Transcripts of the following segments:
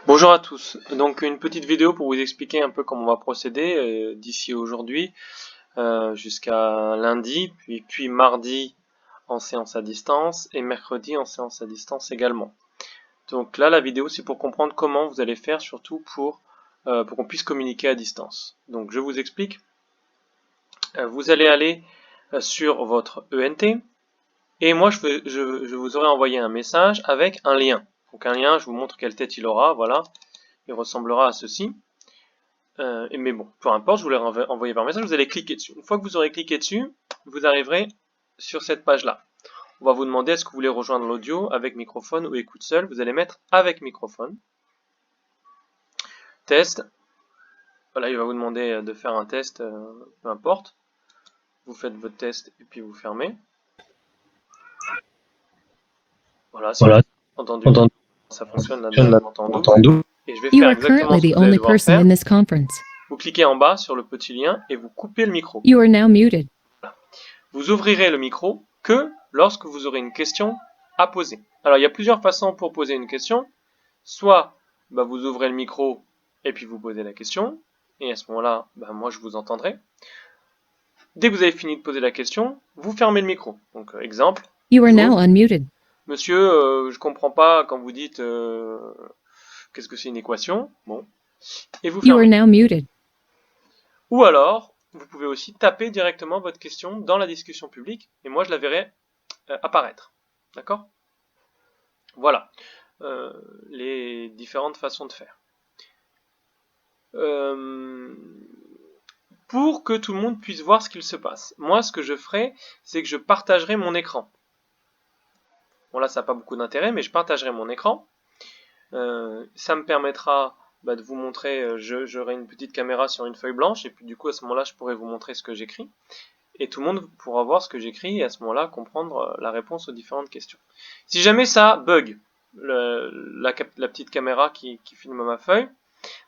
Bonjour à tous, donc une petite vidéo pour vous expliquer un peu comment on va procéder d'ici aujourd'hui jusqu'à lundi, puis mardi en séance à distance et mercredi en séance à distance également. Donc là la vidéo c'est pour comprendre comment vous allez faire, surtout pour qu'on puisse communiquer à distance. Donc je vous explique, vous allez aller sur votre ENT et moi je vous aurai envoyé un message avec un lien. Donc un lien, je vous montre quelle tête il aura, voilà. Il ressemblera à ceci. Mais bon, peu importe, je vous l'ai envoyé par message, vous allez cliquer dessus. Une fois que vous aurez cliqué dessus, vous arriverez sur cette page-là. On va vous demander est-ce que vous voulez rejoindre l'audio avec microphone ou écoute seule. Vous allez mettre avec microphone. Test. Voilà, il va vous demander de faire un test, peu importe. Vous faites votre test et puis vous fermez. Voilà, si vous avez entendu, ça fonctionne là, bien entendu. Et je vais faire exactement ce que vous allez devoir faire. Vous cliquez en bas sur le petit lien et vous coupez le micro. Vous ouvrirez le micro que lorsque vous aurez une question à poser. Alors il y a plusieurs façons pour poser une question. Soit vous ouvrez le micro et puis vous posez la question. Et à ce moment-là, moi je vous entendrai. Dès que vous avez fini de poser la question, vous fermez le micro. Donc exemple. Monsieur, je comprends pas quand vous dites qu'est-ce que c'est une équation. Bon. Et vous fermez. Ou alors, vous pouvez aussi taper directement votre question dans la discussion publique et moi je la verrai apparaître. D'accord? Voilà les différentes façons de faire. Pour que tout le monde puisse voir ce qu'il se passe, moi ce que je ferai, c'est que je partagerai mon écran. Bon là ça n'a pas beaucoup d'intérêt, mais je partagerai mon écran. Ça me permettra de vous montrer, j'aurai une petite caméra sur une feuille blanche, et puis du coup à ce moment-là je pourrai vous montrer ce que j'écris. Et tout le monde pourra voir ce que j'écris et à ce moment-là comprendre la réponse aux différentes questions. Si jamais ça bug, la petite caméra qui filme ma feuille,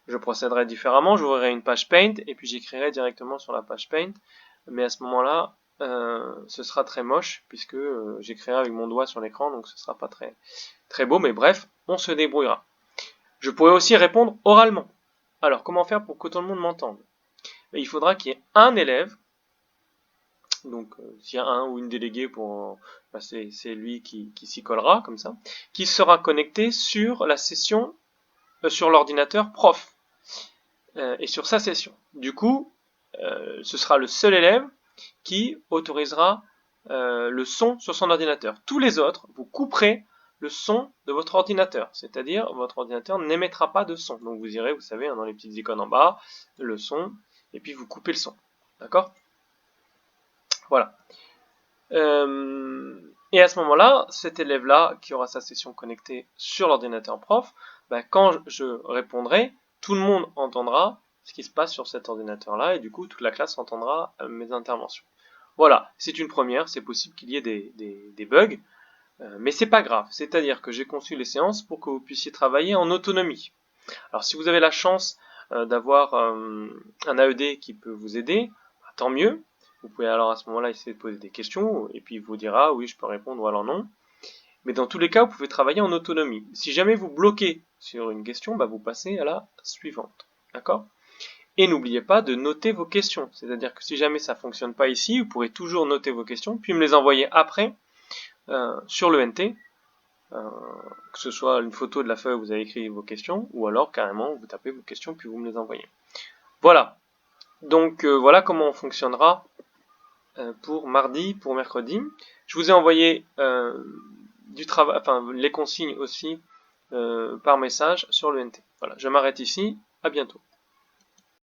je procéderai différemment, j'ouvrirai une page Paint et puis j'écrirai directement sur la page Paint, mais à ce moment-là, ce sera très moche puisque j'écrirai avec mon doigt sur l'écran, donc ce sera pas très beau, mais bref, on se débrouillera. Je pourrai aussi répondre oralement. Alors, comment faire pour que tout le monde m'entende? Il faudra qu'il y ait un élève. Donc s'il y a un ou une déléguée, c'est lui qui s'y collera comme ça, qui sera connecté sur la session, sur l'ordinateur prof et sur sa session. Du coup, ce sera le seul élève qui autorisera le son sur son ordinateur. Tous les autres, vous couperez le son de votre ordinateur, c'est-à-dire votre ordinateur n'émettra pas de son. Donc vous irez, vous savez, dans les petites icônes en bas, le son, et puis vous coupez le son. D'accord ? Voilà. Et à ce moment-là, cet élève-là qui aura sa session connectée sur l'ordinateur prof, quand je répondrai, tout le monde entendra ce qui se passe sur cet ordinateur-là et du coup toute la classe entendra mes interventions. Voilà, c'est une première, c'est possible qu'il y ait des bugs, mais c'est pas grave. C'est-à-dire que j'ai conçu les séances pour que vous puissiez travailler en autonomie. Alors si vous avez la chance d'avoir un AED qui peut vous aider, tant mieux. Vous pouvez alors à ce moment-là essayer de poser des questions et puis il vous dira oui je peux répondre ou alors non. Mais dans tous les cas vous pouvez travailler en autonomie. Si jamais vous bloquez sur une question, vous passez à la suivante. D'accord ? Et n'oubliez pas de noter vos questions. C'est-à-dire que si jamais ça ne fonctionne pas ici, vous pourrez toujours noter vos questions puis me les envoyer après sur l'ENT. Que ce soit une photo de la feuille où vous avez écrit vos questions ou alors carrément vous tapez vos questions puis vous me les envoyez. Voilà. Donc voilà comment on fonctionnera pour mardi, pour mercredi. Je vous ai envoyé les consignes aussi par message sur le NT. Voilà, je m'arrête ici, à bientôt.